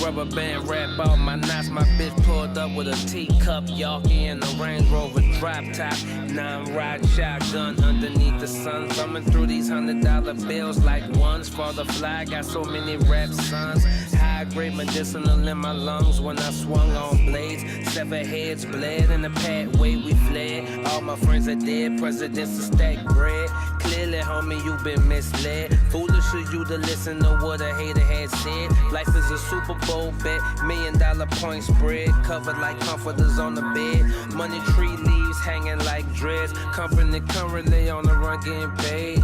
Rubber band wrap all my knots. My bitch pulled up with a teacup Yorkie and a Range Rover drop top. Now I'm riding shotgun underneath the sun, thumbing through these $100 bills like ones for the fly. Got so many rap sons. High grade medicinal in my lungs when I swung on blades. Severed heads bled in the pathway we fled. All my friends are dead. Presidents to stack bread. Clearly, homie, you been misled. Foolish of you to listen to what a hater had said. Life is a Super Bowl bet, $1 million point spread. Covered like comforters on the bed. Money tree leaves hanging like dreads. Company currently on the run getting paid.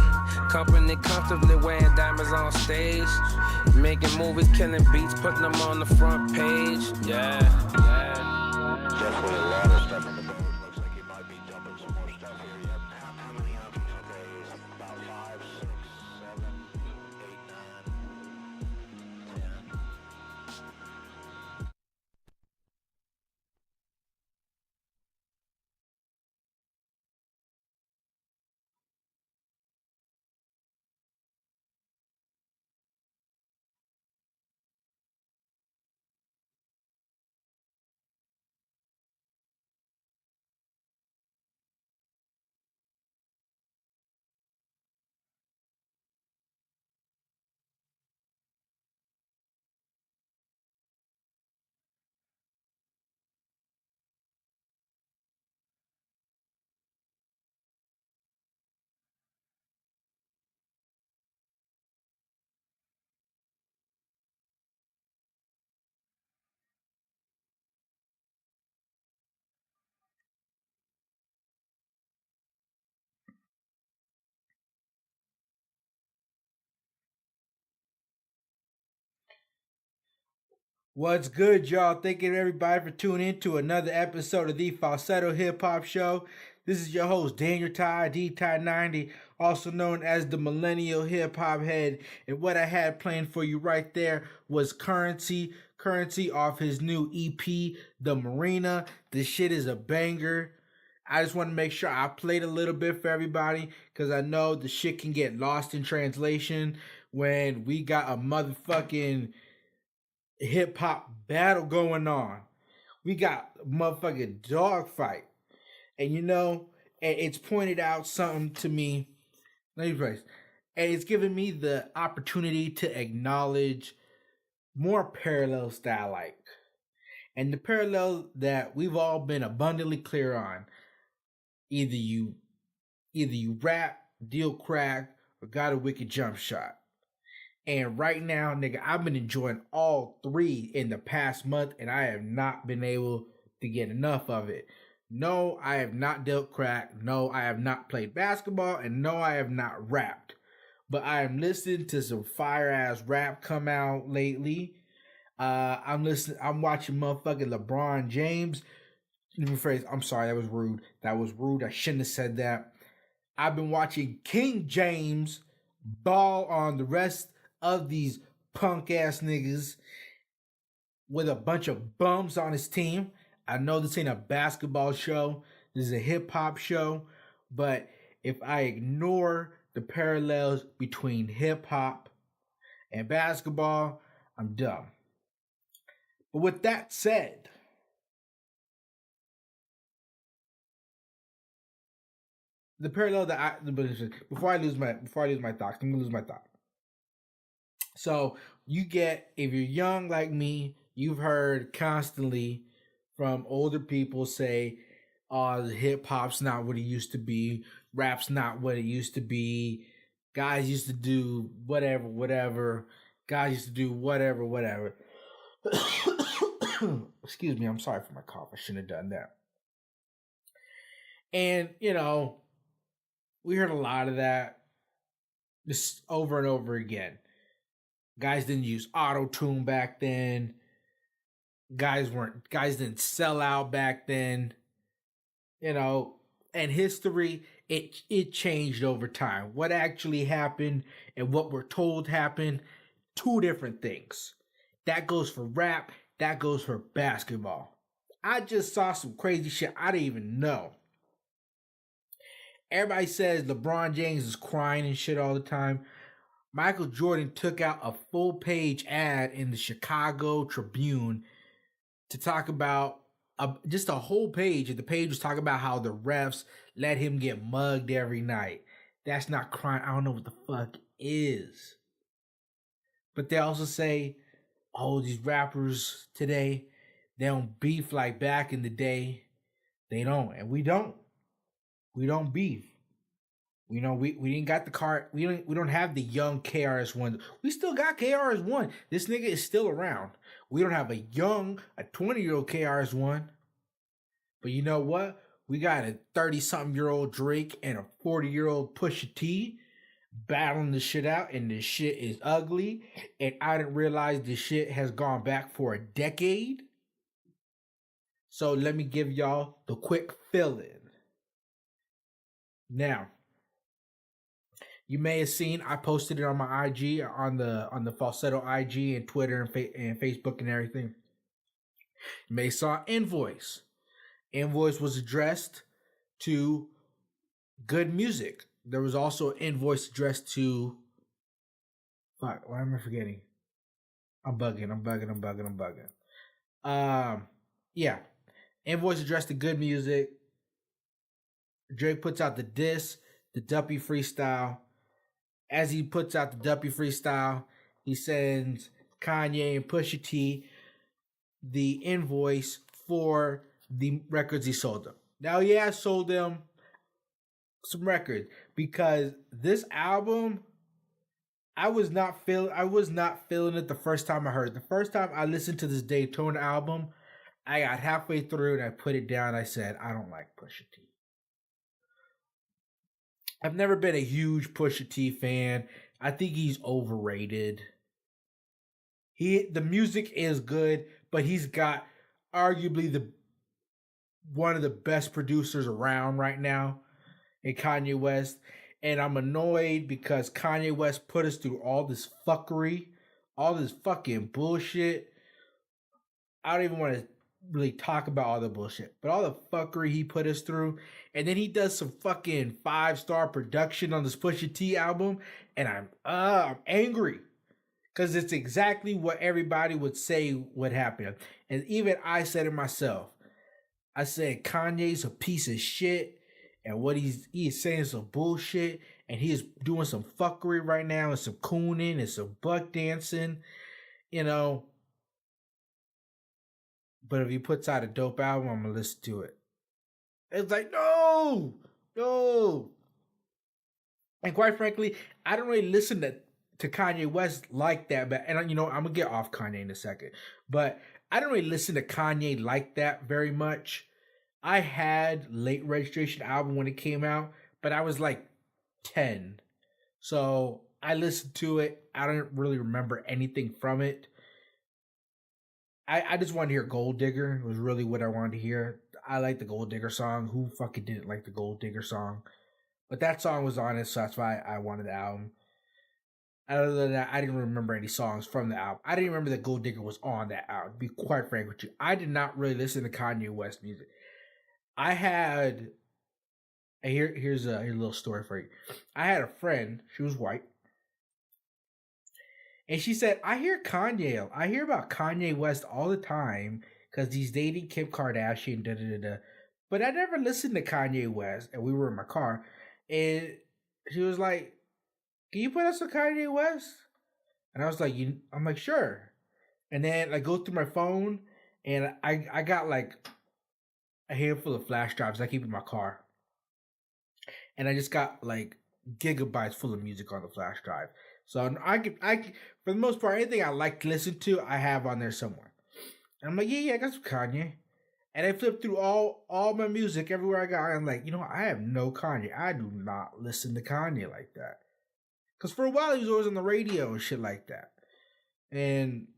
Company comfortably wearing diamonds on stage. Making movies, killing beats, putting them on the front page. Yeah. Definitely a lot of stuff in the boat. Looks like you might be dumping some more stuff here. Yep. How many of them? Okay, about 5, 6, 7, 8, 9, 10. What's good, y'all? Thank you everybody for tuning in to another episode of the Falsetto Hip Hop Show. This is your host, Daniel Tye, D-Tye90, also known as the Millennial Hip Hop Head. And what I had planned for you right there was Currency off his new EP, The Marina. This shit is a banger. I just want to make sure I played a little bit for everybody because I know the shit can get lost in translation when we got a motherfucking hip hop battle going on. We got a motherfucking dog fight. And and it's pointed out something to me. Let me phrase. And it's given me the opportunity to acknowledge more parallels that I like. And the parallel that we've all been abundantly clear on. Either you rap, deal crack, or got a wicked jump shot. And right now, nigga, I've been enjoying all three in the past month, and I have not been able to get enough of it. No, I have not dealt crack. No, I have not played basketball, and no, I have not rapped. But I am listening to some fire ass rap come out lately. I'm watching motherfucking LeBron James. Let me phrase. I'm sorry, that was rude. I shouldn't have said that. I've been watching King James ball on the rest of these punk ass niggas with a bunch of bums on his team. I know this ain't a basketball show. This is a hip hop show. But if I ignore the parallels between hip hop and basketball, I'm dumb. But with that said, the parallel that before I lose my thoughts, I'm gonna lose my thought. So if you're young like me, you've heard constantly from older people say, hip hop's not what it used to be, rap's not what it used to be, guys used to do whatever, guys used to do whatever. Excuse me, I'm sorry for my cough, I shouldn't have done that. And, we heard a lot of that just over and over again. Guys didn't use auto-tune back then. Guys didn't sell out back then. And history, it changed over time. What actually happened and what we're told happened, two different things. That goes for rap, that goes for basketball. I just saw some crazy shit I didn't even know. Everybody says LeBron James is crying and shit all the time. Michael Jordan took out a full page ad in the Chicago Tribune to talk about just a whole page. And the page was talking about how the refs let him get mugged every night. That's not crime. I don't know what the fuck is. But they also say, oh, these rappers today, they don't beef like back in the day. They don't. And we don't. We don't beef. You know, we didn't got the car. We don't have the young KRS-One. We still got KRS-One. This nigga is still around. We don't have a 20-year-old KRS-One. But you know what? We got a 30-something-year-old Drake and a 40-year-old Pusha T battling the shit out, and this shit is ugly. And I didn't realize this shit has gone back for a decade. So let me give y'all the quick fill-in. Now, you may have seen I posted it on my IG, on the Falsetto IG and Twitter and Facebook and everything. You may have saw Invoice. Invoice was addressed to Good Music. There was also an invoice addressed to... Fuck, why am I forgetting? I'm bugging. Yeah. Invoice addressed to Good Music. Drake puts out the diss, the Duppy freestyle. As he puts out the Duppy freestyle, he sends Kanye and Pusha T the invoice for the records he sold them. Now, yeah, I sold them some records because this album, I was not feeling it the first time I heard it. The first time I listened to this Daytona album, I got halfway through and I put it down. I said, I don't like Pusha T. I've never been a huge Pusha T fan. I think he's overrated. The music is good, but he's got arguably one of the best producers around right now in Kanye West. And I'm annoyed because Kanye West put us through all this fuckery, all this fucking bullshit. I don't even want to really talk about all the bullshit, but all the fuckery he put us through. And then he does some fucking 5-star production on this Pusha T album, and I'm angry because it's exactly what everybody would say would happen. And even I said it myself. I said Kanye's a piece of shit, and what he is saying is some bullshit, and he is doing some fuckery right now, and some cooning and some buck dancing, you know. But if he puts out a dope album, I'm gonna listen to it. It's like, no. And quite frankly, I don't really listen to Kanye West like that. But, and you know, I'm gonna get off Kanye in a second. But I don't really listen to Kanye like that very much. I had Late Registration album when it came out, but I was like 10. So I listened to it. I don't really remember anything from it. I just wanted to hear Gold Digger. It was really what I wanted to hear. I like the Gold Digger song. Who fucking didn't like the Gold Digger song? But that song was on it, so that's why I wanted the album. Other than that, I didn't remember any songs from the album. I didn't remember that Gold Digger was on that album, to be quite frank with you. I did not really listen to Kanye West music. I had... Here's a little story for you. I had a friend. She was white. And she said, I hear about Kanye West all the time because he's dating Kim Kardashian, But I never listened to Kanye West. And we were in my car. And she was like, can you put us on Kanye West? And I was like, I'm like, sure. And then I go through my phone and I got like a handful of flash drives I keep in my car. And I just got like gigabytes full of music on the flash drive. So I for the most part, anything I like to listen to, I have on there somewhere. And I'm like, yeah, I got some Kanye. And I flipped through all my music everywhere I go. I'm like, you know, I have no Kanye. I do not listen to Kanye like that. Because for a while, he was always on the radio and shit like that. And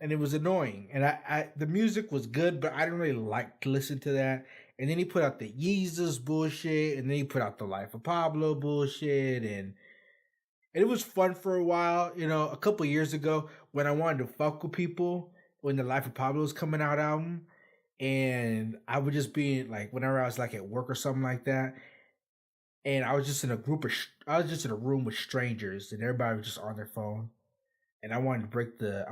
it was annoying. And I the music was good, but I didn't really like to listen to that. And then he put out the Yeezus bullshit. And then he put out the Life of Pablo bullshit. And it was fun for a while. You know, a couple years ago, when I wanted to fuck with people, when the Life of Pablo was coming out album, and I would just be like, whenever I was like at work or something like that, and I was just in a room with strangers, and everybody was just on their phone. And I wanted to break the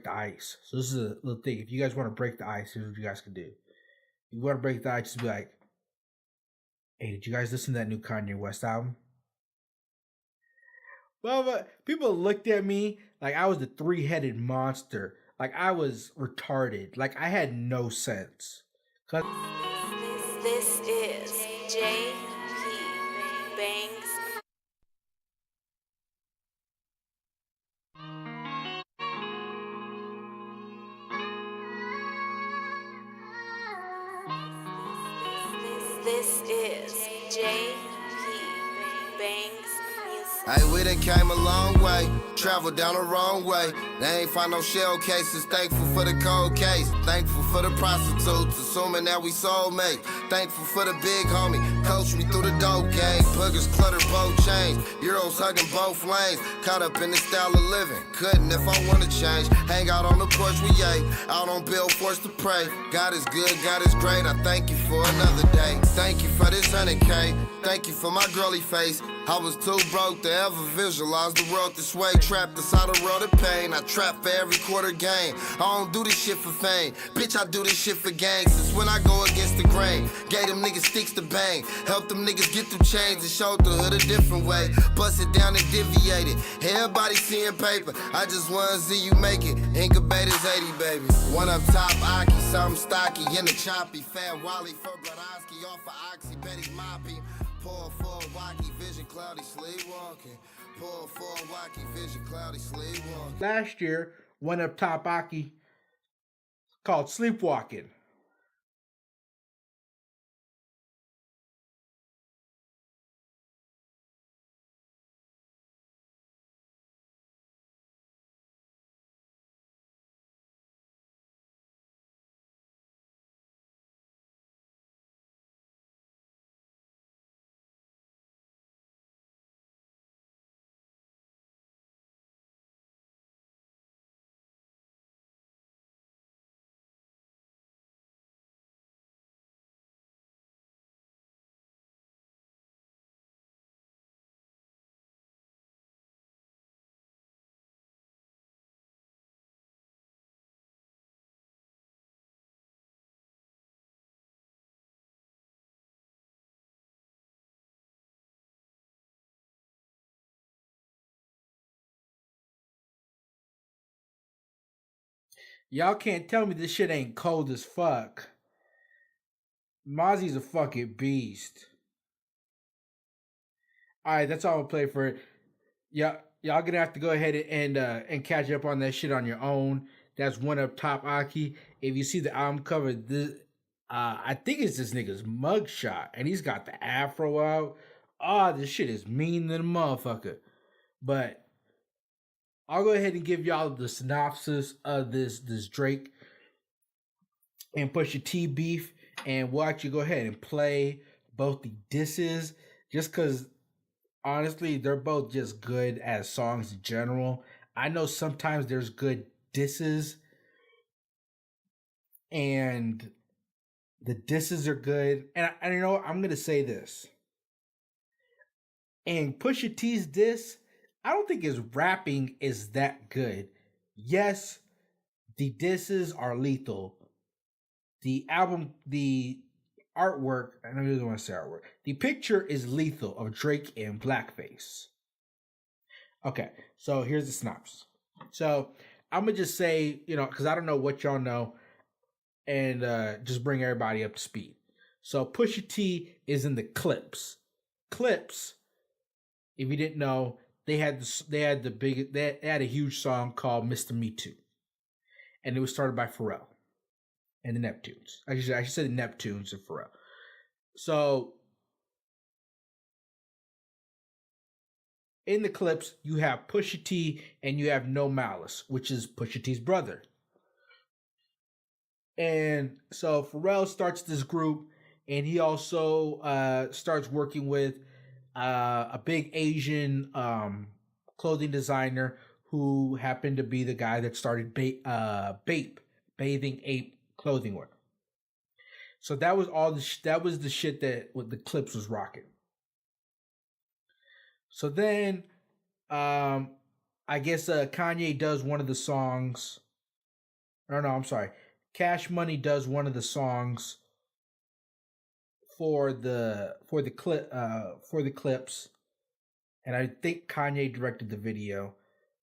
ice. So this is a little thing. If you guys want to break the ice, here's what you guys can do. If you want to break the ice, just be like, "Hey, did you guys listen to that new Kanye West album?" Well, but people looked at me like I was a three-headed monster. Like I was retarded. Like I had no sense. This is J.P. Banks. This is J.P. Banks Music. Hey, we done came a long way, traveled down the wrong way. They ain't find no shell cases, thankful for the cold case. Thankful for the prostitutes, assuming that we soulmates. Thankful for the big homie, coached me through the dope game. Boogers clutter both chains, Euros hugging both lanes. Caught up in the style of living, couldn't if I wanna change. Hang out on the porch we ate, out on bill forced to pray. God is good, God is great, I thank you for another day. Thank you for this 100K, thank you for my girly face. I was too broke to ever visualize the world this way. Trapped inside a world of pain. I trap for every quarter game. I don't do this shit for fame. Bitch, I do this shit for gang. Since when I go against the grain. Gave them niggas sticks to bang. Help them niggas get through chains and show the hood a different way. Bust it down and deviate it. Everybody seeing paper. I just wanna see you make it. Incubators 80, baby. One up top, Aki, something stocky in the choppy. Fat Wally for Brodowski off of Oxy, Betty Moppy. Pour for a wacky vision, cloudy sleepwalking. Pour for a wacky vision, cloudy sleepwalking. Last year, one up top Aki called Sleepwalking. Y'all can't tell me this shit ain't cold as fuck. Mozzie's a fucking beast. Alright, that's all I'm gonna play for it. Y'all gonna have to go ahead and catch up on that shit on your own. That's one up top Aki. If you see the album cover, I think it's this nigga's mugshot, and he's got the afro out. This shit is mean than a motherfucker. But I'll go ahead and give y'all the synopsis of this Drake and Pusha T beef, and we'll actually go ahead and play both the disses, just because honestly they're both just good as songs in general. I know sometimes there's good disses, and the disses are good, and you know I'm gonna say this. And Pusha T's diss, I don't think his rapping is that good. Yes, the disses are lethal. The album, the artwork, I don't really want to say artwork. The picture is lethal of Drake in blackface. Okay, so here's the synopsis. So I'm going to just say, because I don't know what y'all know, and just bring everybody up to speed. So Pusha T is in the Clips. Clips, if you didn't know, they had a huge song called Mr. Me Too, and it was started by Pharrell and the Neptunes. I should say the Neptunes and Pharrell. So in the Clips, you have Pusha T and you have No Malice, which is Pusha T's brother. And so Pharrell starts this group, and he also starts working with a big Asian clothing designer who happened to be the guy that started Bathing Ape clothing wear. So that was all that was the shit that what the Clips was rocking. So then, I guess Kanye does one of the songs. No, I'm sorry. Cash Money does one of the songs for the clips, and I think Kanye directed the video,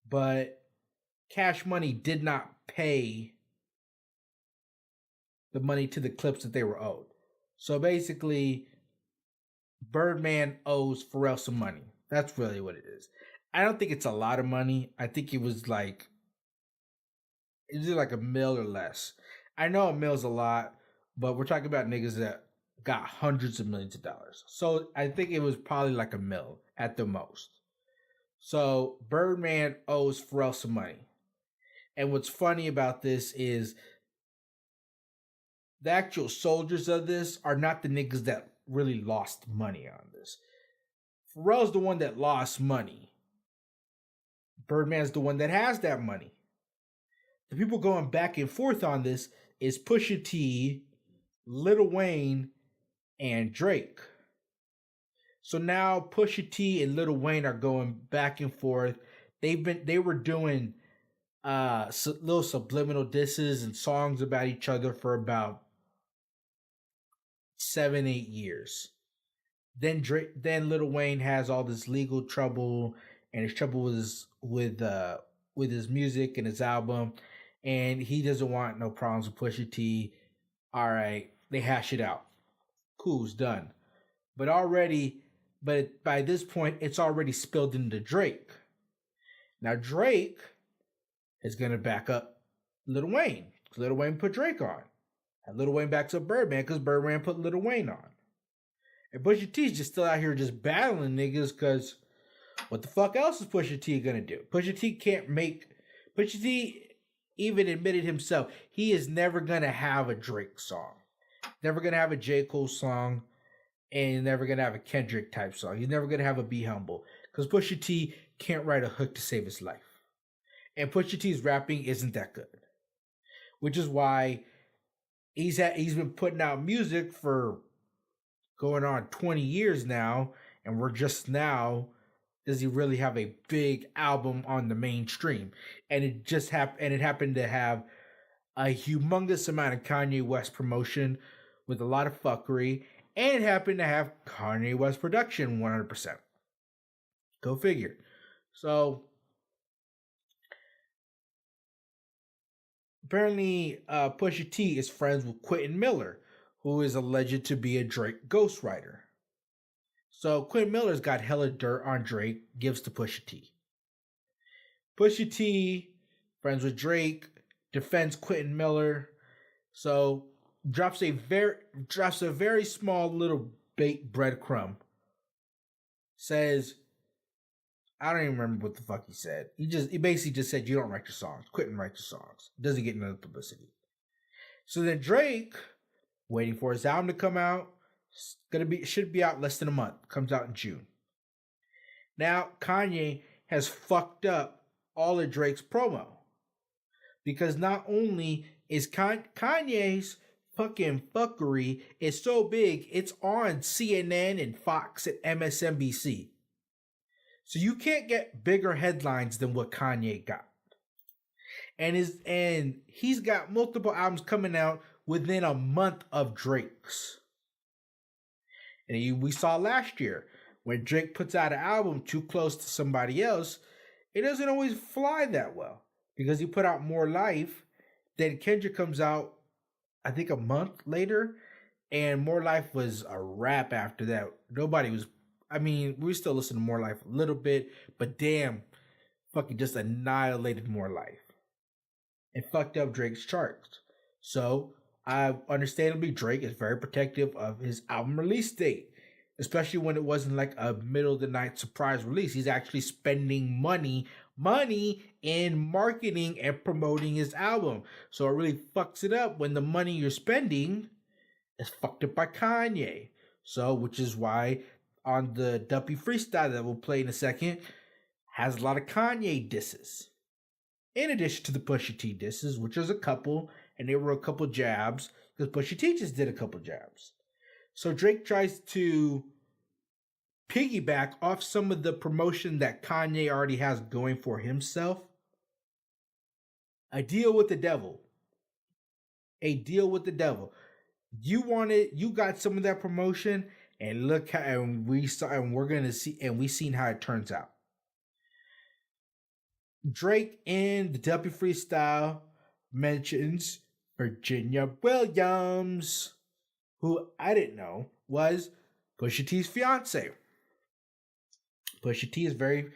but Cash Money did not pay the money to the clips that they were owed. So basically, Birdman owes Pharrell some money. That's really what it is. I don't think it's a lot of money. I think it was like $1 million or less. I know $1 million's a lot, but we're talking about niggas that got hundreds of millions of dollars. So I think it was probably like $1 million at the most. So Birdman owes Pharrell some money. And what's funny about this is the actual soldiers of this are not the niggas that really lost money on this. Pharrell's the one that lost money. Birdman's the one that has that money. The people going back and forth on this is Pusha T, Lil Wayne, and Drake. So now Pusha T and Lil Wayne are going back and forth. They were doing little subliminal disses and songs about each other for about 7-8 years. Then Lil Wayne has all this legal trouble, and his trouble was with his music and his album, and he doesn't want no problems with Pusha T. All right, they hash it out. Cool, it's done. But by this point, it's already spilled into Drake. Now Drake is gonna back up Lil Wayne. Lil Wayne put Drake on. And Lil Wayne backs up Birdman because Birdman put Lil Wayne on. And Pusha T's just still out here just battling niggas because what the fuck else is Pusha T gonna do? Pusha T even admitted himself he is never gonna have a Drake song. Never gonna have a J. Cole song. And never gonna have a Kendrick type song. He's never gonna have a Be Humble. Because Pusha T can't write a hook to save his life. And Pusha T's rapping isn't that good. Which is why he's been putting out music for going on 20 years now, and we're just now does he really have a big album on the mainstream. And it just happened to have a humongous amount of Kanye West promotion with a lot of fuckery, and it happened to have Kanye West production 100%. Go figure. So apparently Pusha T is friends with Quentin Miller, who is alleged to be a Drake ghostwriter. So Quentin Miller's got hella dirt on Drake, gives to Pusha T. Pusha T, friends with Drake, defends Quentin Miller, so drops a very small little baked breadcrumb. Says, I don't even remember what the fuck he said. He basically just said, you don't write your songs. Quentin writes your songs. Doesn't get no publicity. So then Drake, waiting for his album to come out, should be out less than a month. Comes out in June. Now Kanye has fucked up all of Drake's promo. Because not only is Kanye's fucking fuckery is so big, it's on CNN and Fox and MSNBC. So you can't get bigger headlines than what Kanye got. And he's got multiple albums coming out within a month of Drake's. And we saw last year when Drake puts out an album too close to somebody else, it doesn't always fly that well because he put out More Life. Then Kendrick comes out, I think a month later, and More Life was a wrap after that. We still listen to More Life a little bit, but damn, fucking just annihilated More Life. And fucked up Drake's charts. So, understandably, Drake is very protective of his album release date. Especially when it wasn't like a middle of the night surprise release. He's actually spending money in marketing and promoting his album. So it really fucks it up when the money you're spending is fucked up by Kanye. So, which is why on the Duppy Freestyle that we'll play in a second, has a lot of Kanye disses. In addition to the Pusha T disses, which is a couple, and they were a couple jabs, because Pusha T just did a couple jabs. So Drake tries to piggyback off some of the promotion that Kanye already has going for himself. A deal with the devil. A deal with the devil. You got some of that promotion, and look how, and we saw, and we're gonna see, and we seen how it turns out. Drake in the W Freestyle mentions Virginia Williams, who I didn't know was Pusha T's fiance. Pusha T is very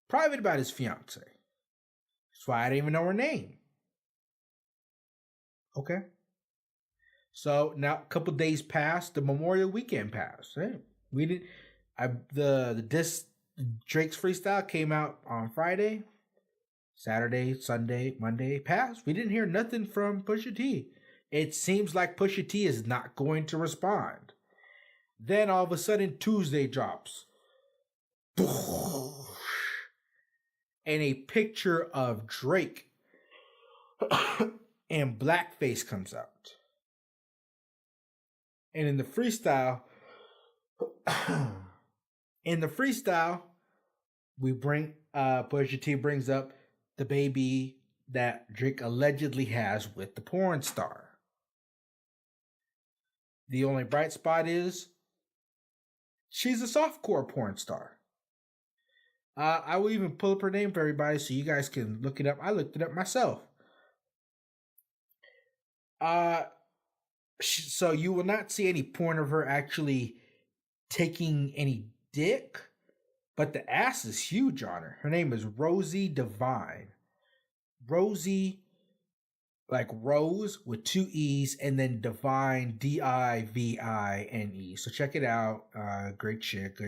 private about his fiance. That's why I didn't even know her name. Okay. So now a couple days passed, the Memorial Weekend passed. Right? We didn't. The disc Drake's freestyle came out on Friday, Saturday, Sunday, Monday passed. We didn't hear nothing from Pusha T. It seems like Pusha T is not going to respond. Then all of a sudden Tuesday drops, and a picture of Drake and blackface comes out. And in the freestyle, we bring Pusha T brings up the baby that Drake allegedly has with the porn star. The only bright spot is she's a softcore porn star. I will even pull up her name for everybody so you guys can look it up. I looked it up myself. So you will not see any porn of her actually taking any dick, but the ass is huge on her. Her name is Rosie Divine. Rosie, like Rose with two E's, and then Divine, Divine. So check it out. Great chick.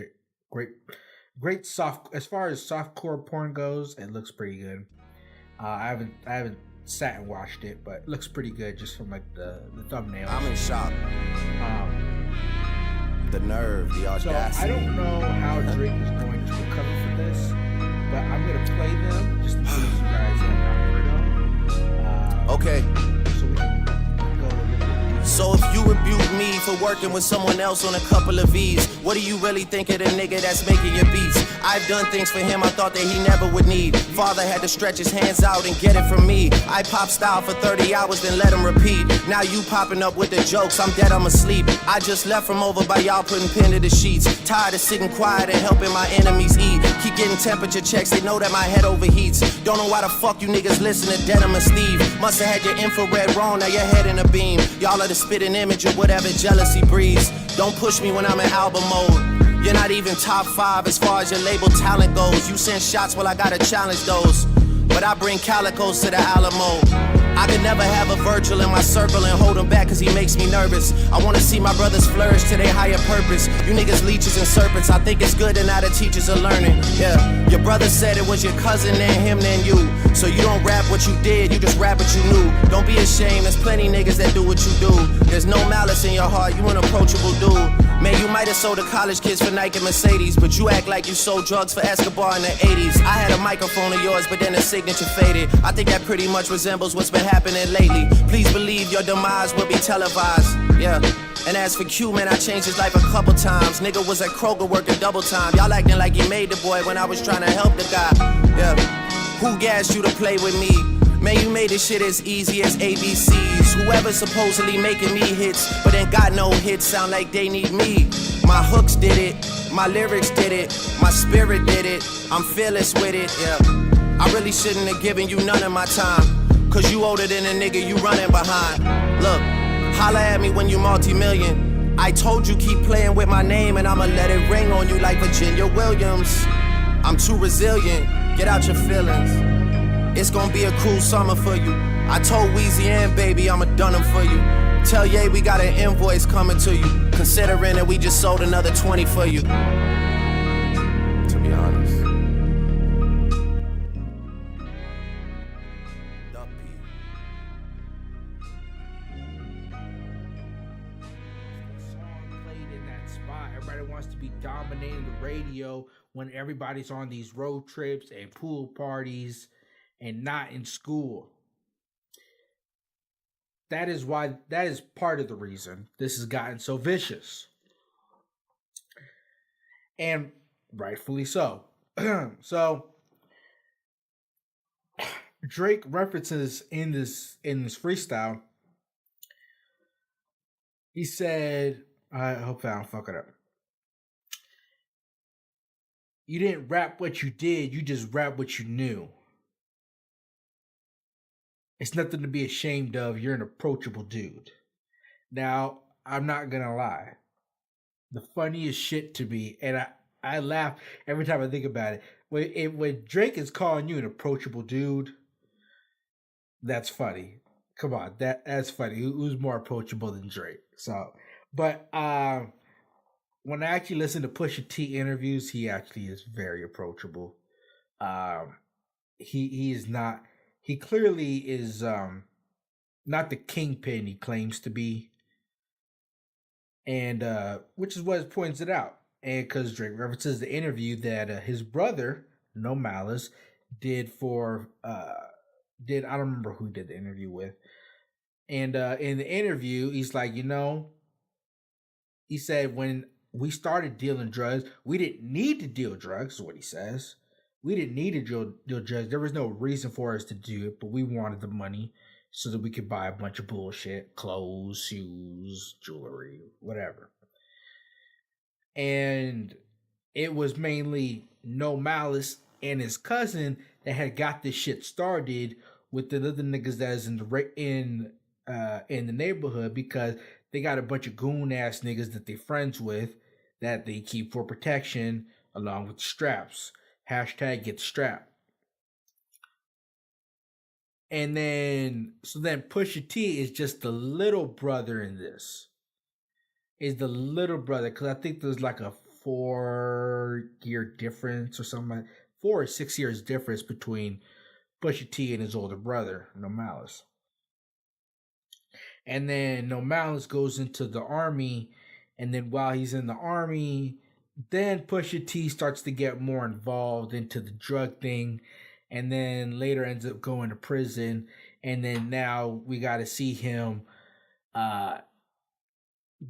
Great soft. As far as softcore porn goes, it looks pretty good. I haven't sat and watched it, but it looks pretty good just from like the thumbnail. I'm in shock. The nerve, the audacity. So I don't know how Drake is going to recover from this, but I'm gonna play them just in case you guys have not heard them. Okay. So we can go a little bit deeper. So if you rebuke me for working with someone else on a couple of V's, what do you really think of the nigga that's making your beats? I've done things for him I thought that he never would need. Father had to stretch his hands out and get it from me. I pop style for 30 hours, then let him repeat. Now you popping up with the jokes, I'm dead, I'm asleep. I just left from over by y'all putting pen to the sheets. Tired of sitting quiet and helping my enemies eat. Keep getting temperature checks, they know that my head overheats. Don't know why the fuck you niggas listen to Denim and Steve. Musta had your infrared wrong, now your head in a beam. Y'all are the spitting image of whatever jealousy breeds. Don't push me when I'm in album mode. You're not even top 5 as far as your label talent goes. You send shots, well I gotta challenge those. But I bring calicos to the Alamo. I could never have a Virgil in my circle and hold him back cause he makes me nervous. I wanna see my brothers flourish to their higher purpose. You niggas leeches and serpents, I think it's good and now the teachers are learning. Yeah, your brother said it was your cousin and him then you. So you don't rap what you did, you just rap what you knew. Don't be ashamed, there's plenty niggas that do what you do. There's no malice in your heart, you an approachable dude. Man, you might have sold to college kids for Nike and Mercedes, but you act like you sold drugs for Escobar in the 80s. I had a microphone of yours, but then the signature faded. I think that pretty much resembles what's been happening lately. Please believe your demise will be televised. Yeah. And as for Q, man, I changed his life a couple times. Nigga was at Kroger working double time. Y'all acting like you made the boy when I was trying to help the guy. Yeah. Who gassed you to play with me? Man, you made this shit as easy as ABCs. Whoever's supposedly making me hits, but ain't got no hits, sound like they need me. My hooks did it, my lyrics did it, my spirit did it, I'm fearless with it, yeah. I really shouldn't have given you none of my time, cause you older than a nigga you running behind. Look, holla at me when you multi-million. I told you keep playing with my name and I'ma let it ring on you like Virginia Williams. I'm too resilient, get out your feelings. It's gonna be a cruel summer for you. I told Weezy and baby I'ma done them for you. Tell Ye we got an invoice coming to you, considering that we just sold another 20 for you. To be honest. Song played in that spot. Everybody wants to be dominating the radio when everybody's on these road trips and pool parties and not in school. That is part of the reason this has gotten so vicious. and rightfully so. So Drake references in this freestyle. He said, I hope I don't fuck it up. You didn't rap what you did, you just rap what you knew. It's nothing to be ashamed of. You're an approachable dude. Now, I'm not gonna lie. The funniest shit to me, and I laugh every time I think about it. When Drake is calling you an approachable dude, that's funny. Come on, that's funny. Who's more approachable than Drake? So, but when I actually listen to Pusha T interviews, he actually is very approachable. He is not. He clearly is not the kingpin he claims to be, and which is what it points it out. And because Drake references the interview that his brother, No Malice, did for did I don't remember who he did the interview with, and in the interview he's like, he said when we started dealing drugs, we didn't need to deal drugs, is what he says. We didn't need to deal drugs. There was no reason for us to do it, but we wanted the money so that we could buy a bunch of bullshit, clothes, shoes, jewelry, whatever. And it was mainly No Malice and his cousin that had got this shit started with the other niggas that is in the neighborhood, because they got a bunch of goon ass niggas that they friends with that they keep for protection along with straps. Hashtag get strapped. And then Pusha T is just the little brother in this. Is the little brother, because I think there's like a 4-year difference or something, like 4 or 6 years difference between Pusha T and his older brother, No Malice. And then No Malice goes into the army, and then while he's in the army, then Pusha T starts to get more involved into the drug thing, and then later ends up going to prison. And then now we got to see him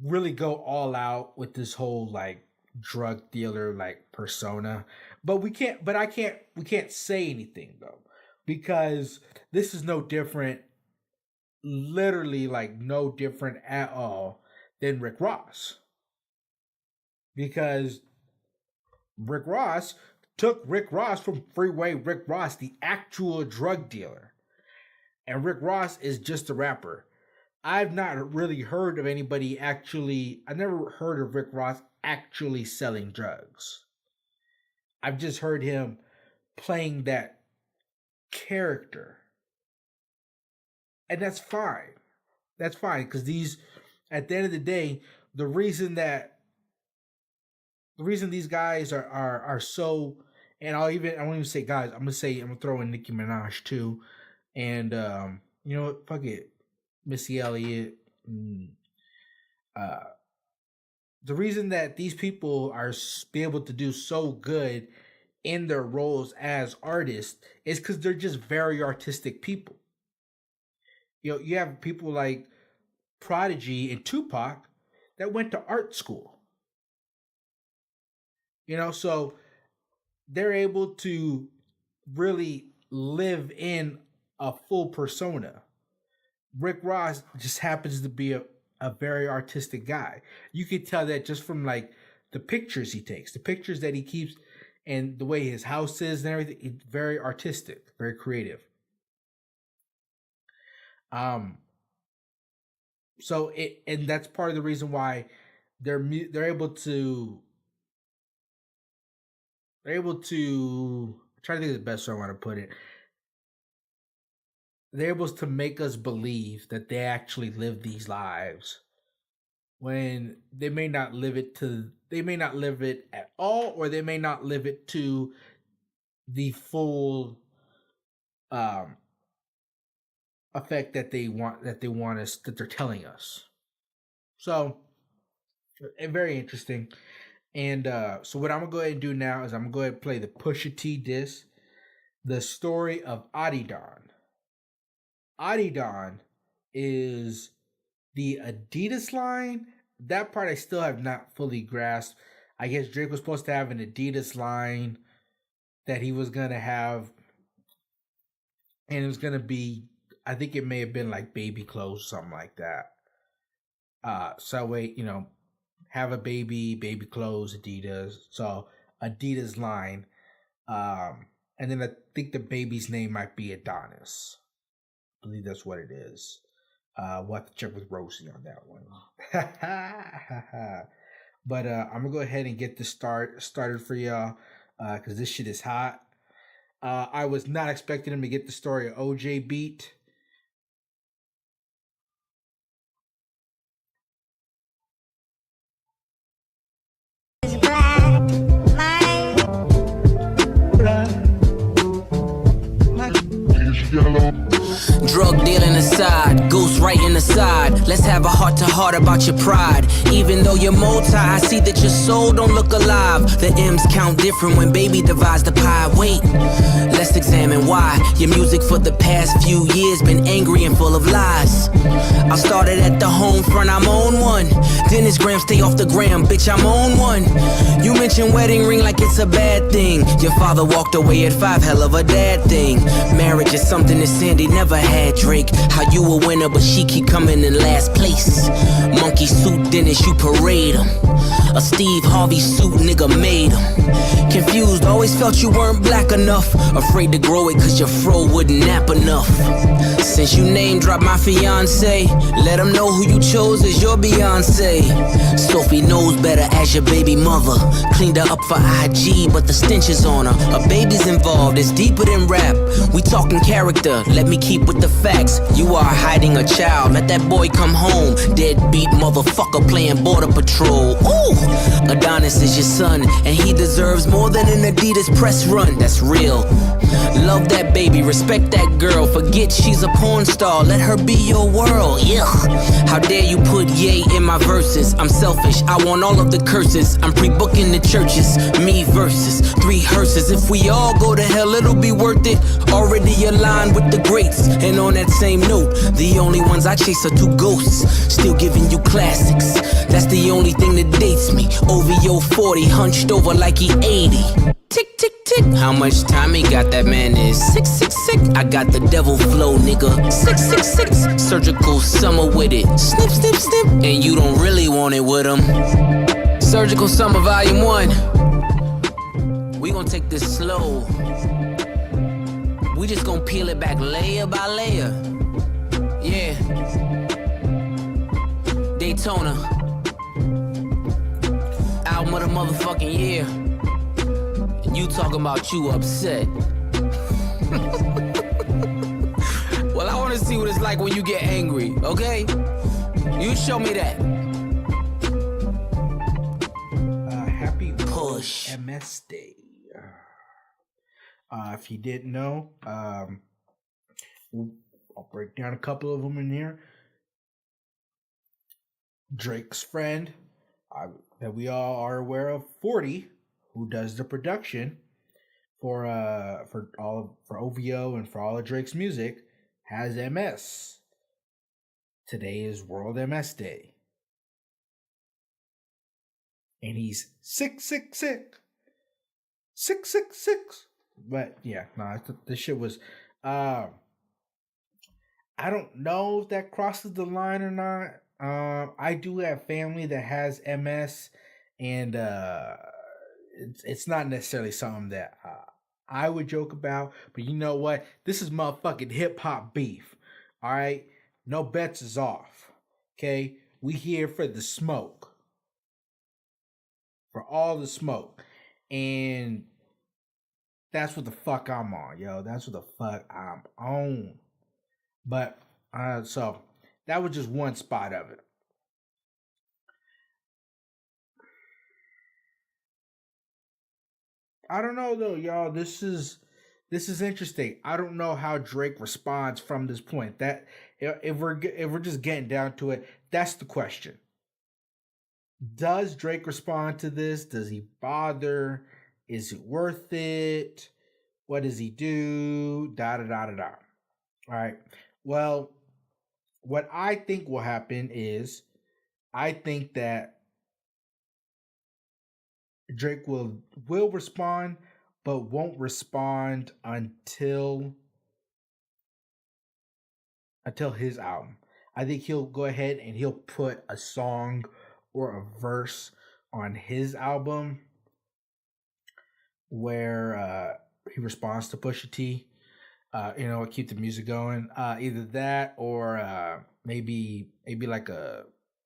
really go all out with this whole like drug dealer like persona. But we can't say anything though, because this is no different, literally like no different at all than Rick Ross. Because Rick Ross took Rick Ross from Freeway Rick Ross, the actual drug dealer. And Rick Ross is just a rapper. I've not really heard of anybody I've never heard of Rick Ross actually selling drugs. I've just heard him playing that character. And that's fine. That's fine, because at the end of the day, the reason these guys are so, and I won't even say guys, I'm gonna throw in Nicki Minaj too, and you know what, fuck it, Missy Elliott. The reason that these people are be able to do so good in their roles as artists is because they're just very artistic people. You have people like Prodigy and Tupac that went to art school. So they're able to really live in a full persona. Rick Ross just happens to be a very artistic guy. You could tell that just from like the pictures he takes, the pictures that he keeps, and the way his house is and everything. It's very artistic, very creative. So and that's part of the reason why they're able to I'm trying to think of the best way I want to put it. They're able to make us believe that they actually live these lives when they may not live it at all, or they may not live it to the full effect that they want us, that they're telling us. So very interesting. And so what I'm gonna go ahead and do now is I'm gonna go ahead and play the Pusha T disc, The Story of Adidon. Adidon is the Adidas line. That part I still have not fully grasped. I guess Drake was supposed to have an Adidas line that he was gonna have, and it was gonna be, I think it may have been like baby clothes, something like that. So wait, have a baby clothes, Adidas. So Adidas line. And then I think the baby's name might be Adonis. I believe that's what it is. We'll have to check with Rosie on that one. But I'm gonna go ahead and get this started for y'all, because this shit is hot. I was not expecting him to get the story of OJ beat. Drug dealing aside, ghost writing aside. Let's have a heart to heart about your pride. Even though you're multi, I see that your soul don't look alive. The M's count different when baby divides the pie. Wait, let's examine why your music for the past few years been angry and full of lies. I started at the home front, I'm on one. Dennis Graham, stay off the gram, bitch, I'm on one. You mentioned wedding ring like it's a bad thing. Your father walked away at 5, hell of a dad thing. Marriage is something that Sandy never had. Drake, how you a winner but she keep coming in last place. Monkey suit Dennis, you parade him. A Steve Harvey suit nigga made him. Confused, always felt you weren't black enough. Afraid to grow it cause your fro wouldn't nap enough. Since you name dropped my fiance, let him know who you chose as your Beyonce. Sophie knows better as your baby mother. Cleaned her up for IG but the stench is on her. A baby's involved, it's deeper than rap. We talking character, let me keep with the facts. You are hiding a child, let that boy come home. Deadbeat motherfucker playing border patrol. Ooh, Adonis is your son and he deserves more than an Adidas press run. That's real. Love that baby, respect that girl. Forget she's a porn star, let her be your world. Yeah. How dare you put yay in my verses? I'm selfish, I want all of the curses. I'm pre-booking the churches, me versus 3 hearses. If we all go to hell, it'll be worth it. Already aligned with the greats. And on that same note, the only ones I chase are 2 ghosts. Still giving you classics. That's the only thing that dates me. OVO 40, hunched over like he 80. Tick, tick, tick. How much time he got? That man is 666. I got the devil flow, nigga. 666. Surgical summer with it. Snip, snip, snip. And you don't really want it with him. Surgical summer volume 1. We gonna take this slow. We just gonna peel it back layer by layer. Yeah. Daytona. Album of the motherfucking year. You talking about you upset. Well, I want to see what it's like when you get angry, okay? You show me that. Happy Push. MS Day. If you didn't know, I'll break down a couple of them in here. Drake's friend, that we all are aware of, 40, who does the production for OVO and for all of Drake's music, has MS. Today is World MS Day. And he's 666. 666. But yeah, no, this shit was I don't know if that crosses the line or not. I do have family that has MS, and it's not necessarily something that I would joke about. But you know what? This is motherfucking hip hop beef. All right, no bets is off. Okay, we here for the smoke, for all the smoke, and that's what the fuck I'm on, yo. That's what the fuck I'm on. But so that was just one spot of it. I don't know though, y'all. This is interesting. I don't know how Drake responds from this point. That if we're just getting down to it, that's the question. Does Drake respond to this? Does he bother? Is it worth it? What does he do? Da da da da da. All right. Well, what I think will happen is, I think that Drake will respond, but won't respond until his album. I think he'll go ahead and he'll put a song or a verse on his album where he responds to Pusha T. Keep the music going. Either that or maybe like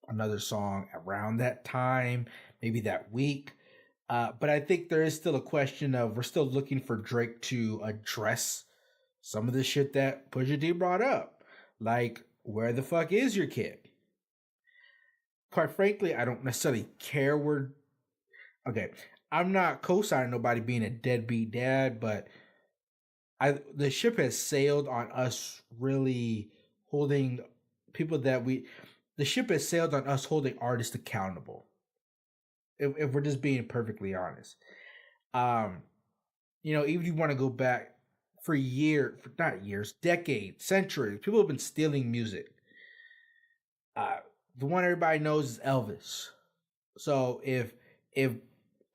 another song around that time, maybe that week. But I think there is still a question of we're still looking for Drake to address some of the shit that Pusha T brought up. Like, where the fuck is your kid? Quite frankly, I don't necessarily care where. Okay, I'm not co-signing nobody being a deadbeat dad, but the ship has sailed on us really holding people that we. The ship has sailed on us holding artists accountable. If we're just being perfectly honest, even if you want to go back for not years, decades, centuries, people have been stealing music. The one everybody knows is Elvis. So if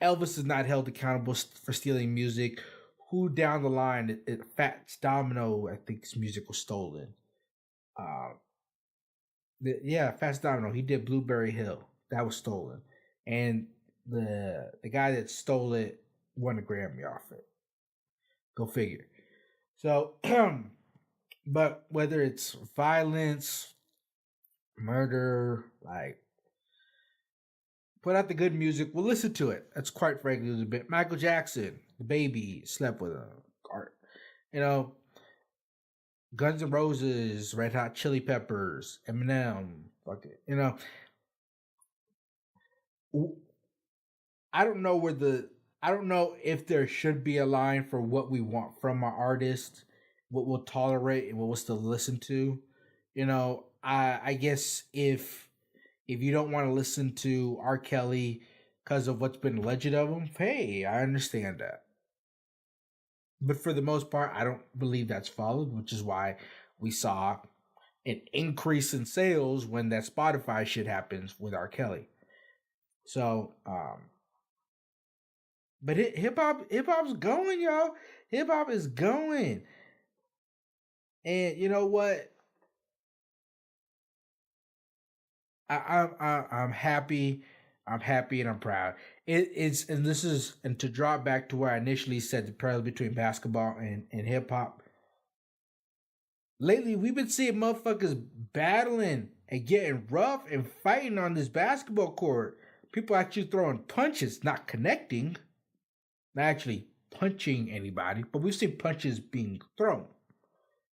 Elvis is not held accountable for stealing music, who down the line? Fats Domino, I think his music was stolen. Fats Domino, he did Blueberry Hill, that was stolen, and the guy that stole it won a Grammy off it. Go figure. So, but whether it's violence, murder, like, put out the good music, we'll listen to it. That's quite frankly a bit. Michael Jackson, the baby, slept with him. Guns N' Roses, Red Hot Chili Peppers, Eminem, fuck it. I don't know if there should be a line for what we want from our artist, what we'll tolerate and what we'll still listen to. I guess if you don't want to listen to R. Kelly because of what's been alleged of him, hey, I understand that. But for the most part, I don't believe that's followed, which is why we saw an increase in sales when that Spotify shit happens with R. Kelly. So, but hip hop's going, y'all. Hip hop is going, and you know what? I'm happy. I'm happy and I'm proud. And to draw back to where I initially said the parallel between basketball and hip hop. Lately, we've been seeing motherfuckers battling and getting rough and fighting on this basketball court. People actually throwing punches, not connecting, not actually punching anybody, but we've seen punches being thrown.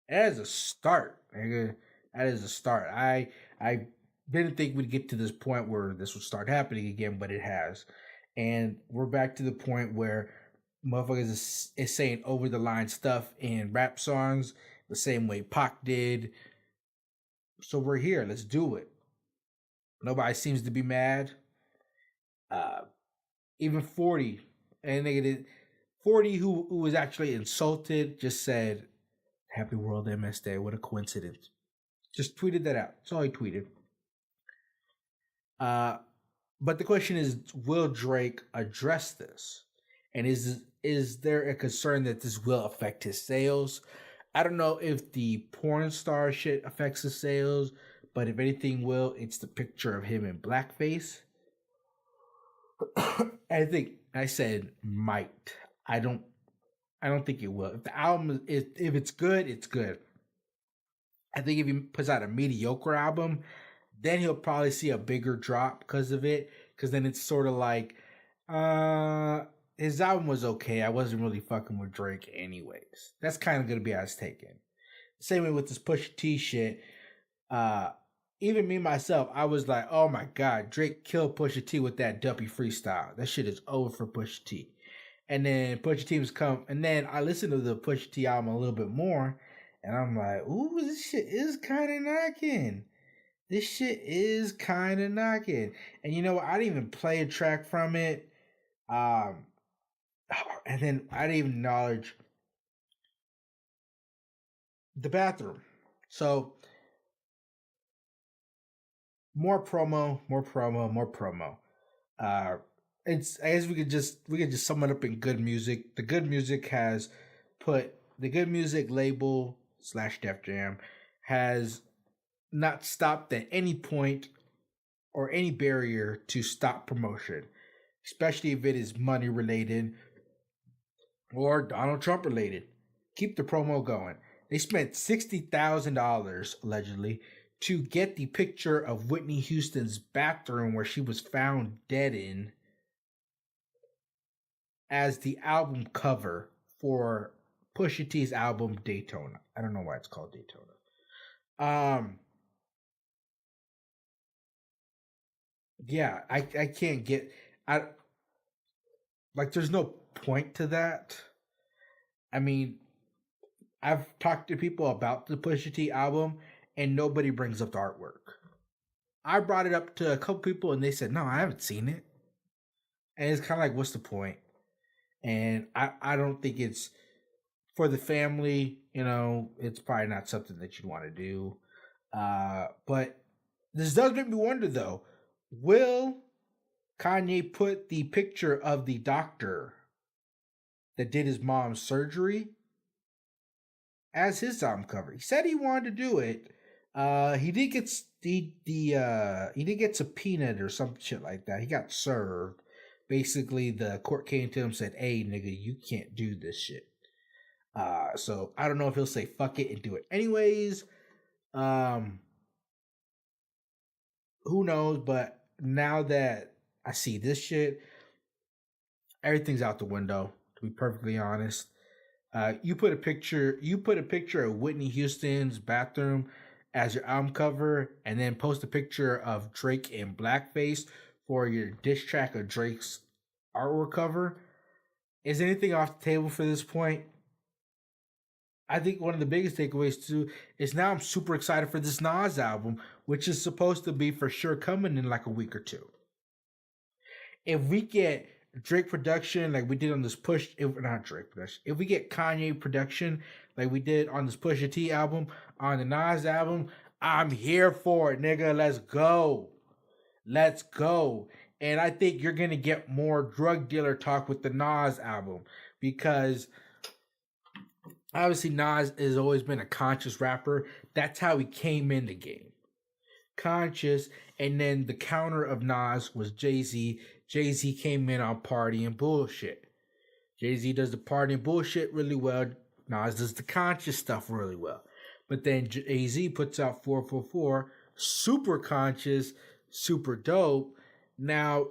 That is a start, nigga. That is a start. I didn't think we'd get to this point where this would start happening again, but it has. And we're back to the point where motherfuckers is saying over the line stuff in rap songs the same way Pac did. So we're here. Let's do it. Nobody seems to be mad. Even 40, and nigga, 40 who was actually insulted just said, "Happy World MS Day." What a coincidence. Just tweeted that out. That's all he tweeted. But the question is, will Drake address this? And is there a concern that this will affect his sales? I don't know if the porn star shit affects his sales, but if anything will, it's the picture of him in blackface. I said might. I don't think it will. If the album if it's good, it's good. I think if he puts out a mediocre album, then he'll probably see a bigger drop because of it. Because then it's sort of like, his album was okay. I wasn't really fucking with Drake anyways. That's kind of going to be how it's taken. Same way with this Pusha T shit. Even me, myself, I was like, oh my God, Drake killed Pusha T with that Duppy freestyle. That shit is over for Pusha T. And then Pusha T was come, and then I listened to the Pusha T album a little bit more, and I'm like, ooh, this shit is kind of knocking. This shit is kind of knocking. And you know what? I didn't even play a track from it. And then I didn't even acknowledge the bathroom. So, more promo. it's, I guess we could just sum it up in good music. The good music has put the good music label / Def Jam has not stopped at any point or any barrier to stop promotion, especially if it is money related or Donald Trump related. Keep the promo going. They spent $60,000 allegedly to get the picture of Whitney Houston's bathroom where she was found dead in as the album cover for Pusha T's album Daytona. I don't know why it's called Daytona. Yeah, I can't get, there's no point to that. I mean, I've talked to people about the Pusha T album and nobody brings up the artwork. I brought it up to a couple people and they said, no, I haven't seen it. And it's kind of like, what's the point? And I don't think it's for the family, it's probably not something that you'd want to do. But this does make me wonder though, will Kanye put the picture of the doctor that did his mom's surgery as his album cover? He said he wanted to do it. He did get subpoenaed or some shit like that. He got served. Basically, the court came to him and said, "Hey, nigga, you can't do this shit." So I don't know if he'll say fuck it and do it anyways. Who knows? But now that I see this shit, everything's out the window. To be perfectly honest, you put a picture of Whitney Houston's bathroom as your album cover, and then post a picture of Drake in blackface for your diss track of Drake's artwork cover. Is anything off the table for this point? I think one of the biggest takeaways too is now I'm super excited for this Nas album, which is supposed to be for sure coming in like a week or two. If we get Drake production like we did on this if we get Kanye production like we did on this Pusha T album, on the Nas album, I'm here for it, nigga. Let's go. And I think you're going to get more drug dealer talk with the Nas album because obviously Nas has always been a conscious rapper. That's how he came in the game. Conscious. And then the counter of Nas was Jay-Z. Jay-Z came in on party and bullshit. Jay-Z does the party and bullshit really well. Nas does the conscious stuff really well. But then Jay-Z puts out 444, super conscious, super dope. Now,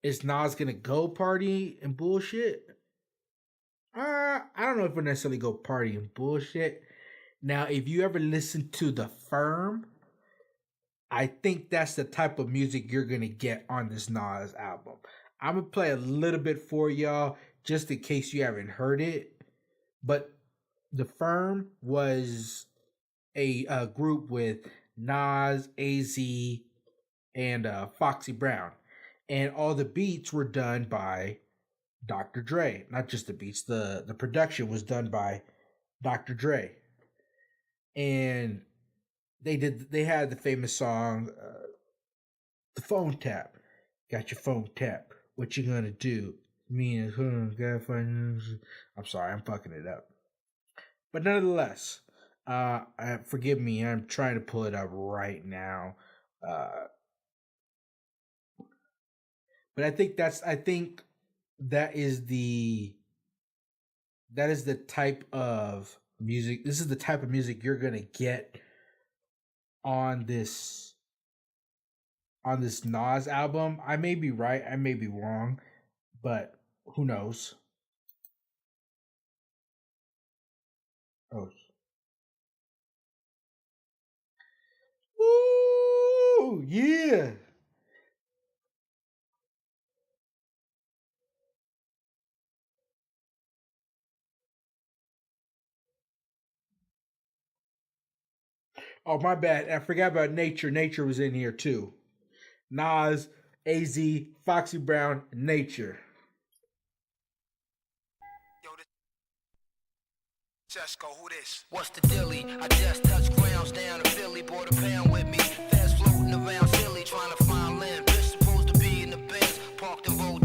is Nas gonna go party and bullshit? I don't know if we'll necessarily go party and bullshit. Now, if you ever listen to The Firm, I think that's the type of music you're gonna get on this Nas album. I'm gonna play a little bit for y'all just in case you haven't heard it. But The Firm was a group with Nas, AZ, and Foxy Brown. And all the beats were done by Dr. Dre. Not just the beats, the production was done by Dr. Dre. And they had the famous song, The Phone Tap. Got your phone tap. What you gonna do? Me and I'm sorry, I'm fucking it up. But nonetheless, forgive me, I'm trying to pull it up right now. But I think that is the type of music. This is the type of music you're gonna get on this Nas album. I may be right, I may be wrong, but who knows? Oh. Ooh, yeah. Oh, my bad. I forgot about Nature. Nature was in here too. Nas, AZ, Foxy Brown, Nature. Cisco, who this? What's the dilly? I just touched grounds down in Philly, bought a pound with me. Fast floating around Philly, trying to find land. Bitch supposed to be in the Benz, parked and rolled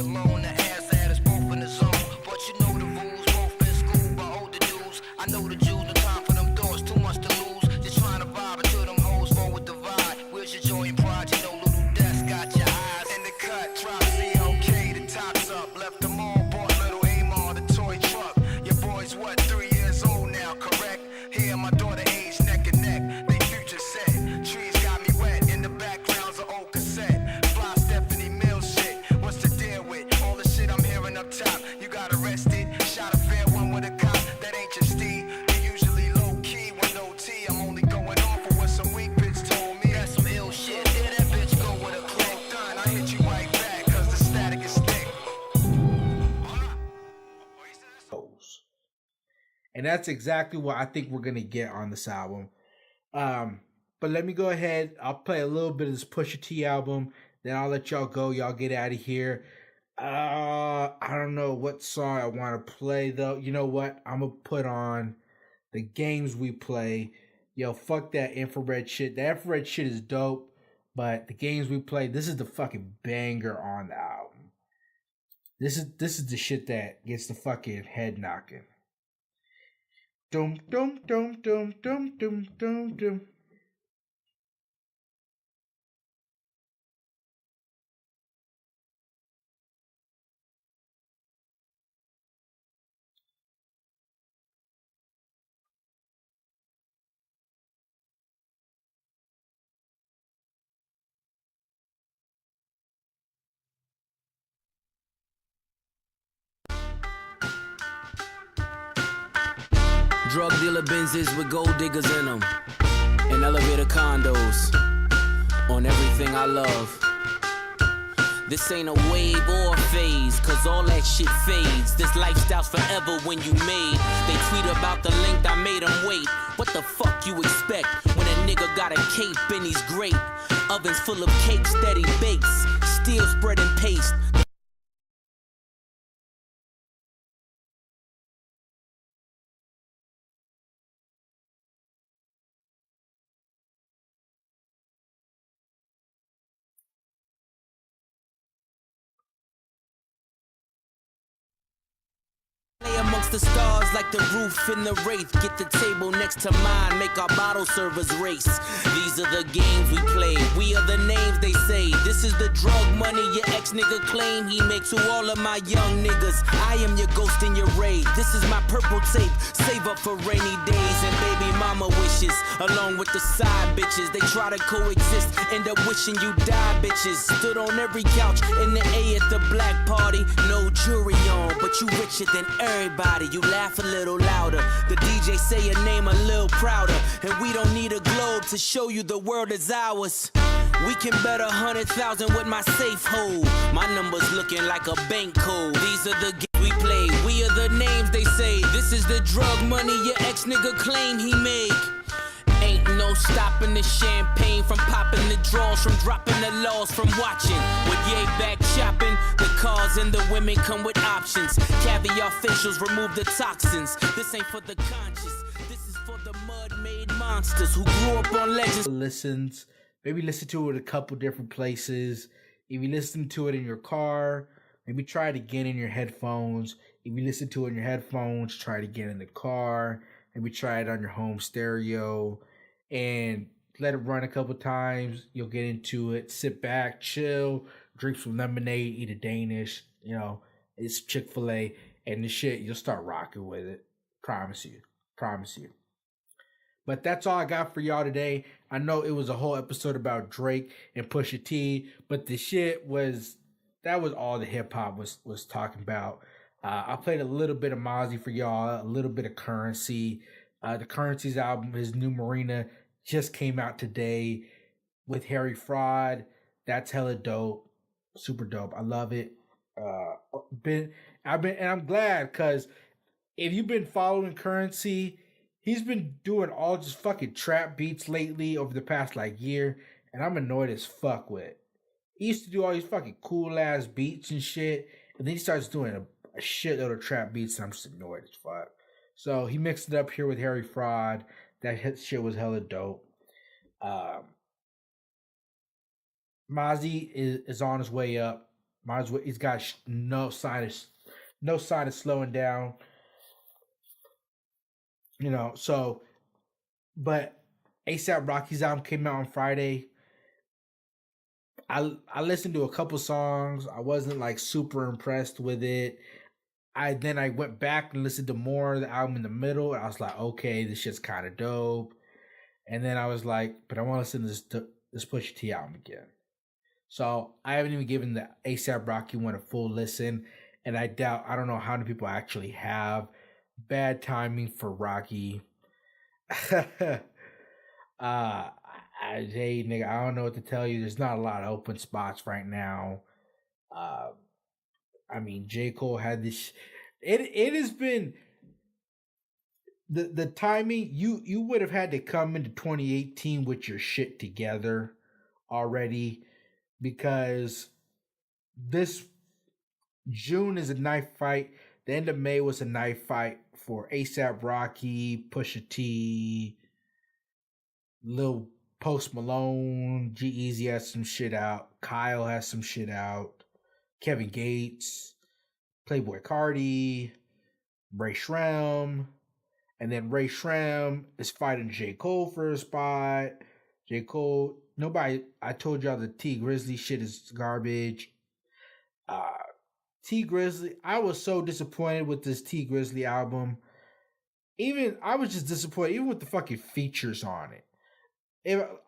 alone. The ass had us both in the zone. But you know the rules, both been schooled by older dudes. I know the Jews, no time for them thoughts, too much to lose. Just trying to vibe until them hoes forward divide. Where's your joy and pride? You know little death's got your eyes in the cut. Drop CLK, the top's up. Left them all, bought little Amar, the toy truck. Your boy's what, 3 years old now, correct? Here my daughter age neck and neck. They future set. Trees got me wet. In the background's an old cassette. Fly Stephanie Mills shit. What's the deal with all the shit I'm hearing up top? You got arrested, shot a fair one with a cop. That ain't your steed. You usually low key with no T. I'm only going off of what some weak bitch told me. That's some ill shit. Yeah, that bitch go with a click. Done. I hit you right back, cause the static is thick. And that's exactly what I think we're going to get on this album. But let me go ahead. I'll play a little bit of this Pusha T album. Then I'll let y'all go. Y'all get out of here. I don't know what song I want to play, though. You know what? I'm going to put on The Games We Play. Yo, fuck that infrared shit. The infrared shit is dope. But The Games We Play, this is the fucking banger on the album. This is the shit that gets the fucking head knocking. Dum dum dum dum dum dum dum dum. Drug dealer Benzes with gold diggers in them, and elevator condos on everything I love. This ain't a wave or a phase, cause all that shit fades. This lifestyle's forever when you made. They tweet about the length I made them wait. What the fuck you expect when a nigga got a cape and he's great? Ovens full of cakes that he bakes, still spreading paste. Lay amongst the stars like the roof in the wraith. Get the table next to mine, make our bottle servers race. These are the games we play, we are the names they say. This is the drug money your ex-nigga claim he makes to all of my young niggas. I am your ghost in your raid, this is my purple tape. Save up for rainy days and baby mama wishes. Along with the side bitches, they try to coexist. End up wishing you die, bitches. Stood on every couch in the A at the black party. No jury on, but you richer than everybody. You laugh a little louder, the DJ say your name a little prouder. And we don't need a globe to show you the world is ours. We can bet 100,000 with my safe hold. My number's looking like a bank code. These are the games we play, we are the names they say. This is the drug money your ex-nigga claim he make. Ain't no stopping the champagne from popping the draws, from dropping the laws, from watching. With yay back chopping, the cars and the women come with options. Caviar facials remove the toxins. This ain't for the conscious, this is for the mud-made monsters who grew up on legends. Maybe listen to it a couple different places. If you listen to it in your car, maybe try it again in your headphones. If you listen to it in your headphones, try it again in the car. Maybe try it on your home stereo and let it run a couple times. You'll get into it. Sit back, chill, drink some lemonade, eat a Danish. You know, it's Chick-fil-A, and the shit, you'll start rocking with it. Promise you. Promise you. But that's all I got for y'all today. I know it was a whole episode about Drake and Pusha T, but the shit was, that was all the hip hop was talking about. I played a little bit of Mozzie for y'all, a little bit of Currency. The Currency's album, his new Marina, just came out today with Harry Fraud. That's hella dope, super dope. I love it. I'm glad, because if you've been following Currency, he's been doing all just fucking trap beats lately over the past year, and I'm annoyed as fuck with it. He used to do all these fucking cool ass beats and shit, and then he starts doing a shitload of trap beats, and I'm just annoyed as fuck. So he mixed it up here with Harry Fraud. That shit was hella dope. Mozzie is on his way up. Might as well. He's got no sign of slowing down. So, but ASAP Rocky's album came out on Friday. I listened to a couple songs. I wasn't like super impressed with it. I went back and listened to more of the album in the middle, and I was like, okay, this shit's kind of dope. And then I was like, but I want to listen to this Pusha T album again. So I haven't even given the ASAP Rocky one a full listen, and I don't know how many people actually have. Bad timing for Rocky. Hey nigga, I don't know what to tell you. There's not a lot of open spots right now. I mean, J. Cole had this. It has been the timing. You would have had to come into 2018 with your shit together already, because this June is a knife fight. The end of May was a knife fight for ASAP Rocky, Pusha T, Lil Post Malone, G-Eazy has some shit out, Kyle has some shit out, Kevin Gates, Playboy Cardi, Ray Shrem, and then Ray Shrem is fighting J. Cole for a spot. J. Cole, I told y'all the T Grizzly shit is garbage. T Grizzly, I was so disappointed with this T Grizzly album. I was just disappointed, even with the fucking features on it.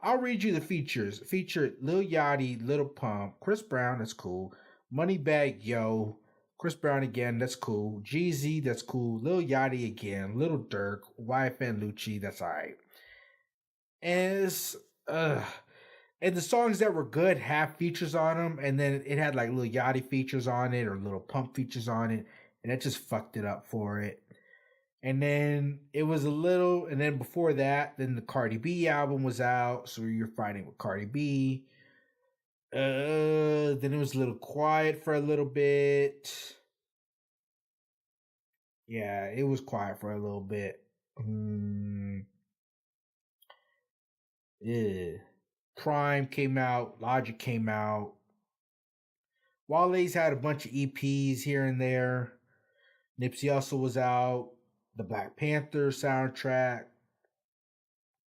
I'll read you the features. Featured Lil Yachty, Lil Pump, Chris Brown, that's cool. Moneybagg Yo, Chris Brown again, that's cool. Jeezy, that's cool. Lil Yachty again, Lil Durk, YFN Lucci, that's alright. And and the songs that were good have features on them, and then it had like Lil Yachty features on it or Lil Pump features on it, and that just fucked it up for it. And then it was and then before that, then the Cardi B album was out, so you're fighting with Cardi B. Then it was a little quiet for a little bit. Yeah, it was quiet for a little bit. Yeah. Prime came out, Logic came out. Wale's had a bunch of EPs here and there. Nipsey Hussle was out. The Black Panther soundtrack.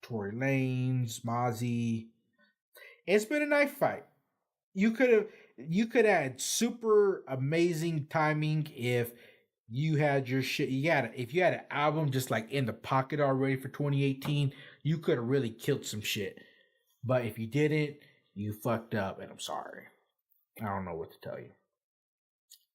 Tory Lanez, Mozzie. It's been a knife fight. You could have had super amazing timing if you had your shit. If you had an album just like in the pocket already for 2018, you could have really killed some shit. But if you didn't, you fucked up, and I'm sorry. I don't know what to tell you.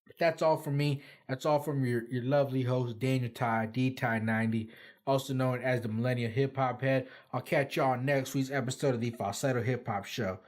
But that's all from me. That's all from your lovely host, Daniel Tye, D-Tye90, also known as the Millennial Hip Hop Head. I'll catch y'all on next week's episode of the Falsetto Hip Hop Show.